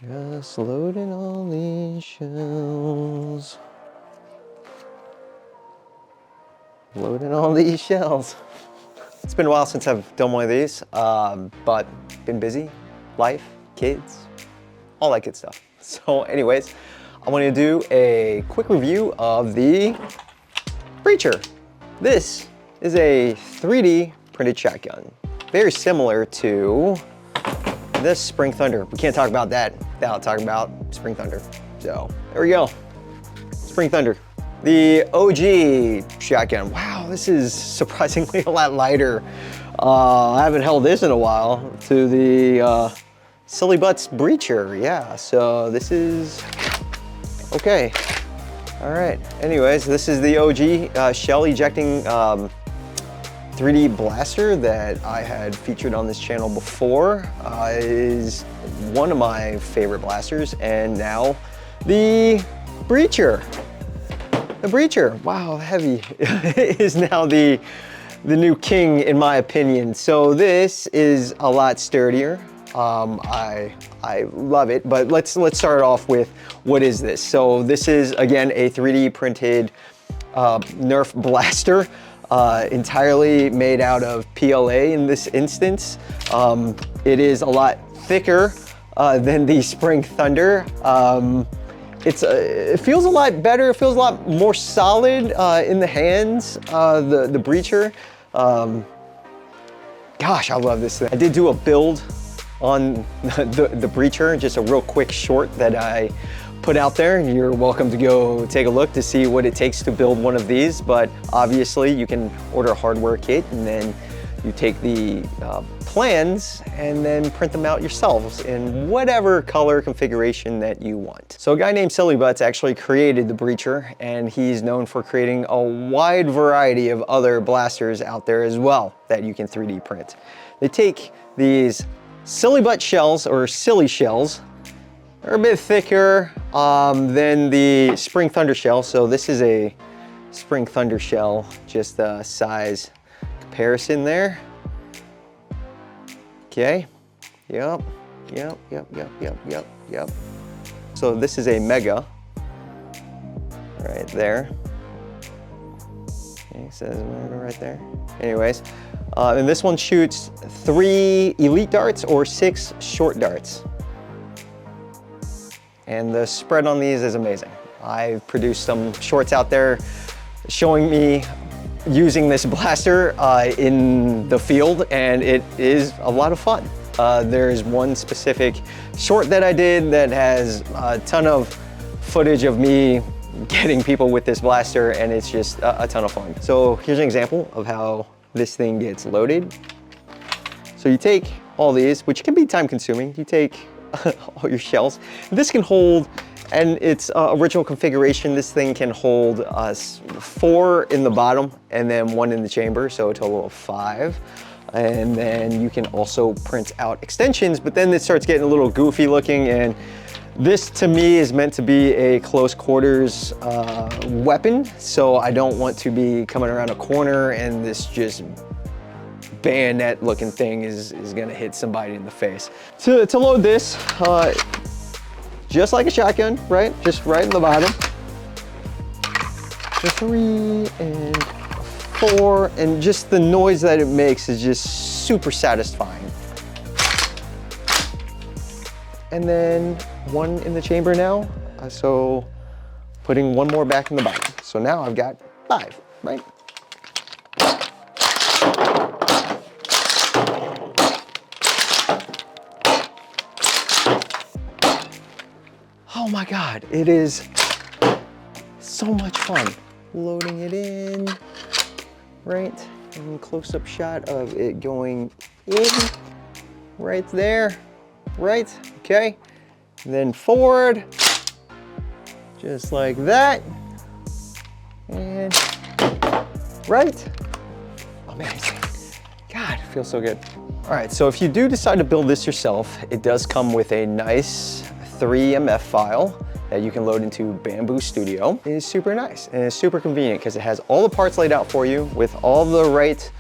Just loading all these shells. Loading all these shells. It's been a while since I've done one of these, but been busy, life, kids, all that good stuff. So anyways, I want to do a quick review of the Breacher. This is a 3D printed shotgun. Very similar to this Spring Thunder. We can't talk about that without talking about Spring Thunder. So there we go, Spring Thunder. The OG shotgun. Wow, this is surprisingly a lot lighter. I haven't held this in a while. To the Sillybutts Breacher, yeah. So this is, okay. All right, anyways, this is the OG shell ejecting 3D blaster that I had featured on this channel before. Is one of my favorite blasters, and now the Breacher. The Breacher, wow, heavy, is now the new king in my opinion. So this is a lot sturdier. I love it, but let's start off with what is this? So this is again a 3D printed Nerf blaster. Entirely made out of PLA in this instance. It is a lot thicker than the Spring Thunder. It feels a lot better. It feels a lot more solid in the hands, the Breacher. Gosh, I love this thing. I did do a build on the Breacher, just a real quick short that I put out there. You're welcome to go take a look to see what it takes to build one of these, but obviously you can order a hardware kit and then you take the plans and then print them out yourselves in whatever color configuration that you want. So a guy named Sillybutts actually created the Breacher, and he's known for creating a wide variety of other blasters out there as well that you can 3D print. They take these Sillybutts shells, or silly shells. They're a bit thicker than the Spring Thunder shell. So this is a Spring Thunder shell, just a size comparison there. Okay, yep. So this is a Mega, right there. Okay, it says Mega right there. Anyways, and this one shoots 3 elite darts or 6 short darts. And the spread on these is amazing. I've produced some shorts out there showing me using this blaster in the field, and it is a lot of fun. There's one specific short that I did that has a ton of footage of me getting people with this blaster, and it's just a ton of fun. So here's an example of how this thing gets loaded. So you take all these, which can be time consuming. You take all your shells. This can hold, and its original configuration, this thing can hold 4 in the bottom and then 1 in the chamber, so a total of 5. And then you can also print out extensions, but then it starts getting a little goofy looking, and this to me is meant to be a close quarters weapon, so I don't want to be coming around a corner and this just bayonet looking thing is gonna hit somebody in the face. To load this, just like a shotgun, right? Just right in the bottom. The 3 and 4, and just the noise that it makes is just super satisfying. And then 1 in the chamber now, so putting 1 more back in the bottom. So now I've got 5, right? Oh my God, it is so much fun. Loading it in, right? And close-up shot of it going in, right there, right? Okay. And then forward, just like that. And right. Amazing. God, it feels so good. All right, so if you do decide to build this yourself, it does come with a nice 3MF file that you can load into Bamboo Studio. It is super nice and it's super convenient because it has all the parts laid out for you with all the right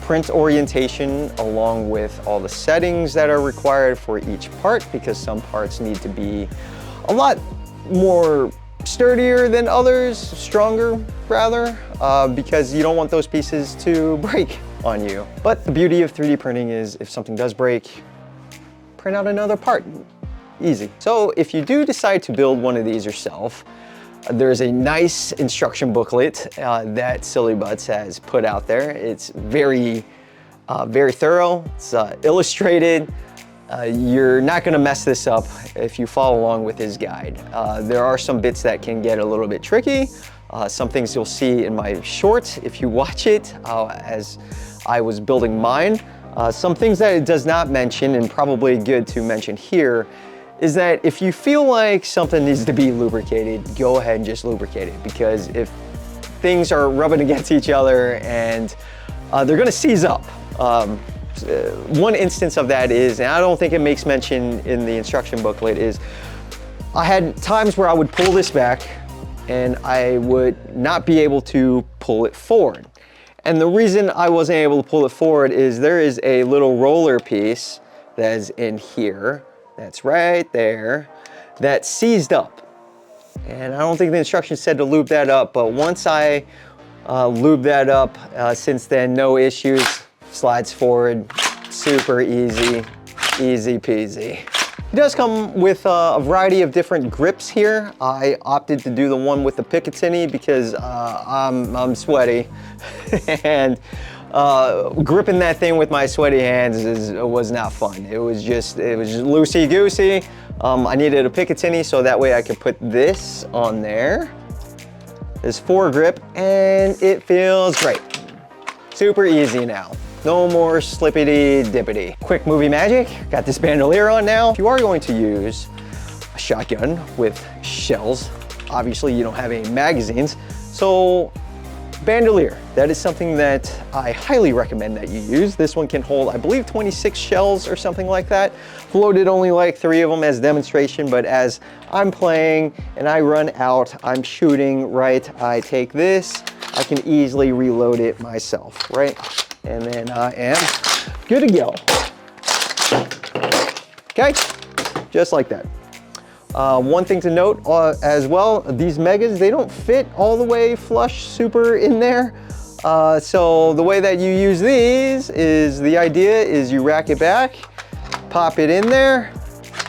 print orientation along with all the settings that are required for each part, because some parts need to be a lot more sturdier than others, stronger rather, because you don't want those pieces to break on you. But the beauty of 3D printing is if something does break, print out another part, easy. So if you do decide to build one of these yourself, there's a nice instruction booklet that Sillybutts has put out there. It's very thorough, it's illustrated. You're not gonna mess this up if you follow along with his guide. There are some bits that can get a little bit tricky. Some things you'll see in my short if you watch it as I was building mine. Some things that it does not mention, and probably good to mention here, is that if you feel like something needs to be lubricated, go ahead and just lubricate it, because if things are rubbing against each other and they're gonna seize up. One instance of that is, and I don't think it makes mention in the instruction booklet, is I had times where I would pull this back and I would not be able to pull it forward. And the reason I wasn't able to pull it forward is there is a little roller piece that is in here, that's right there, that seized up. And I don't think the instructions said to lube that up, but once I lube that up, since then, no issues, slides forward, super easy, easy peasy. It does come with a variety of different grips here. I opted to do the one with the Picatinny because I'm sweaty and gripping that thing with my sweaty hands was not fun. It was just loosey-goosey. I needed a Picatinny so that way I could put this on there. This foregrip, and it feels great. Super easy now. No more slippity-dippity. Quick movie magic, got this bandolier on now. If you are going to use a shotgun with shells, obviously you don't have any magazines, so bandolier, that is something that I highly recommend that you use. This one can hold, I believe, 26 shells or something like that. Loaded only like 3 of them as demonstration, but as I'm playing and I run out, I'm shooting, right? I take this, I can easily reload it myself, right? And then I am good to go. Okay, just like that. One thing to note as well, these megas, they don't fit all the way flush super in there. So the way that you use these is, the idea is you rack it back, pop it in there,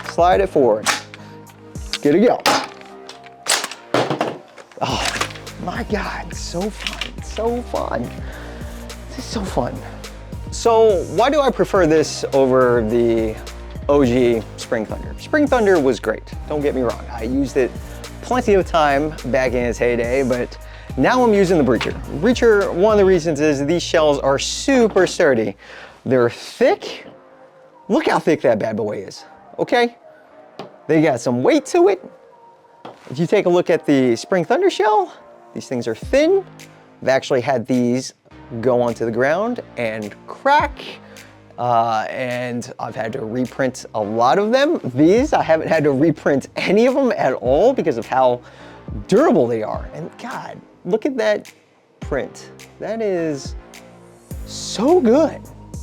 slide it forward. Good to go. Oh my God, so fun, so fun. This is so fun. So why do I prefer this over the OG Spring Thunder? Spring Thunder was great, don't get me wrong. I used it plenty of time back in its heyday, but now I'm using the Breacher. Breacher, one of the reasons is these shells are super sturdy. They're thick. Look how thick that bad boy is, okay? They got some weight to it. If you take a look at the Spring Thunder shell, these things are thin. I've actually had these go onto the ground and crack. And I've had to reprint a lot of them. These, I haven't had to reprint any of them at all because of how durable they are. And God, look at that print. That is so good.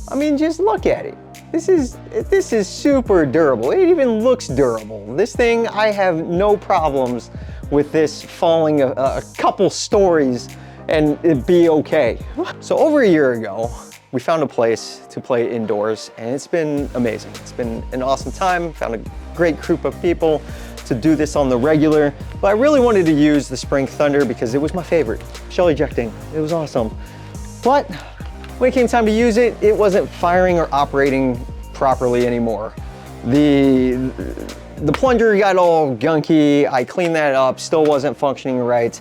I mean, just look at it. This is super durable. It even looks durable. This thing, I have no problems with this falling a couple stories and it'd be okay. So over a year ago, we found a place to play indoors and it's been amazing. It's been an awesome time, found a great group of people to do this on the regular, but I really wanted to use the Spring Thunder because it was my favorite. Shell ejecting, it was awesome. But when it came time to use it, it wasn't firing or operating properly anymore. The plunger got all gunky, I cleaned that up, still wasn't functioning right.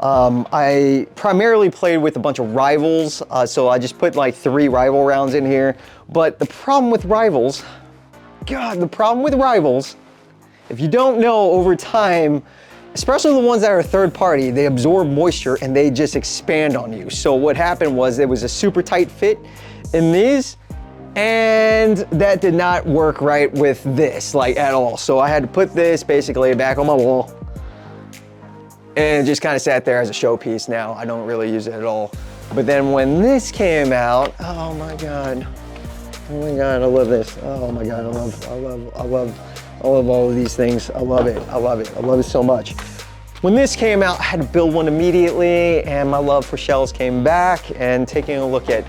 I primarily played with a bunch of rivals, so I just put like 3 rival rounds in here. But the problem with rivals, God, the problem with rivals, if you don't know, over time, especially the ones that are third party, they absorb moisture and they just expand on you. So what happened was there was a super tight fit in these, and that did not work right with this, like at all. So I had to put this basically back on my wall. And it just kind of sat there as a showpiece now. I don't really use it at all. But then when this came out, oh my God, I love this. Oh my God, I love all of these things. I love it so much. When this came out, I had to build one immediately, and my love for shells came back, and taking a look at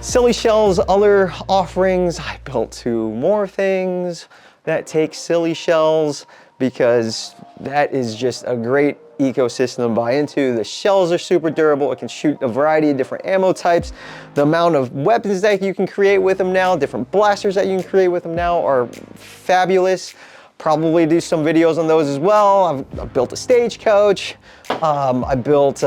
Silly Shells' other offerings, I built 2 more things that take Silly Shells, because that is just a great ecosystem to buy into. The shells are super durable. It can shoot a variety of different ammo types. The amount of weapons that you can create with them now, different blasters that you can create with them now are fabulous. Probably do some videos on those as well. I've built a stagecoach. I built,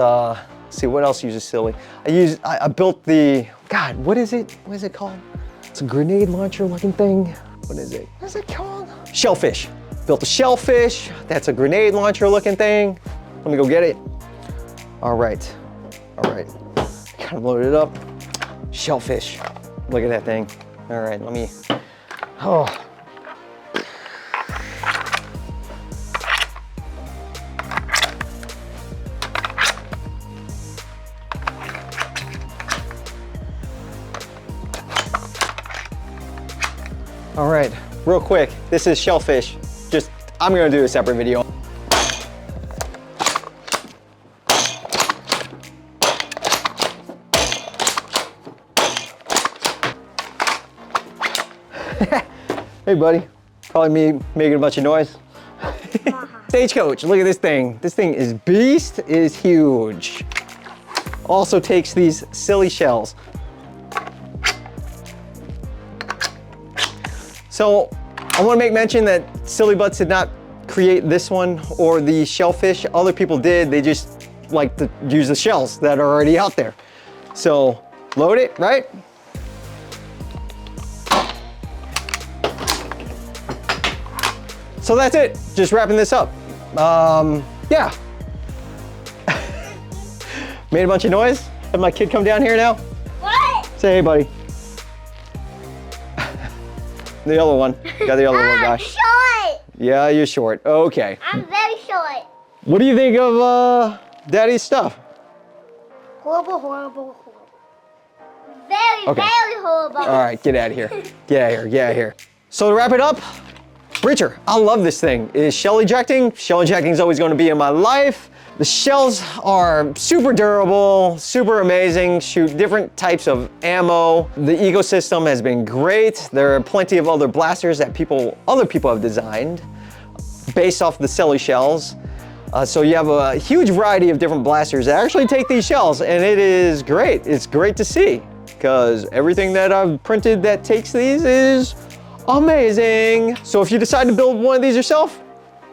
see what else uses Silly. I built the, God, what is it? What is it called? It's a grenade launcher looking thing. What is it? What is it called? Shellfish. Built a shellfish. That's a grenade launcher looking thing. Let me go get it. All right. Kind of loaded it up. Shellfish. Look at that thing. All right, let me, oh. All right, real quick, this is shellfish. I'm gonna do a separate video. Hey buddy, probably me making a bunch of noise. Stagecoach, look at this thing. This thing is beast, it is huge. Also takes these Silly Shells. So I want to make mention that Sillybutts did not create this one or the shellfish. Other people did. They just like to use the shells that are already out there. So load it, right? So that's it. Just wrapping this up. Yeah. Made a bunch of noise. Have my kid come down here now. What? Say hey, buddy. The yellow one. You got the yellow one, guy. Short. Yeah, you're short. Okay. I'm very short. What do you think of Daddy's stuff? Horrible. Very horrible. All right, get out of here. Get out of here. So to wrap it up, Breacher, I love this thing. Is shell ejecting? Shell ejecting is always going to be in my life. The shells are super durable, super amazing, shoot different types of ammo. The ecosystem has been great. There are plenty of other blasters that other people have designed based off the Silly Shells. So you have a huge variety of different blasters that actually take these shells, and it is great. It's great to see, because everything that I've printed that takes these is amazing. So if you decide to build one of these yourself,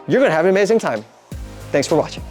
you're gonna have an amazing time. Thanks for watching.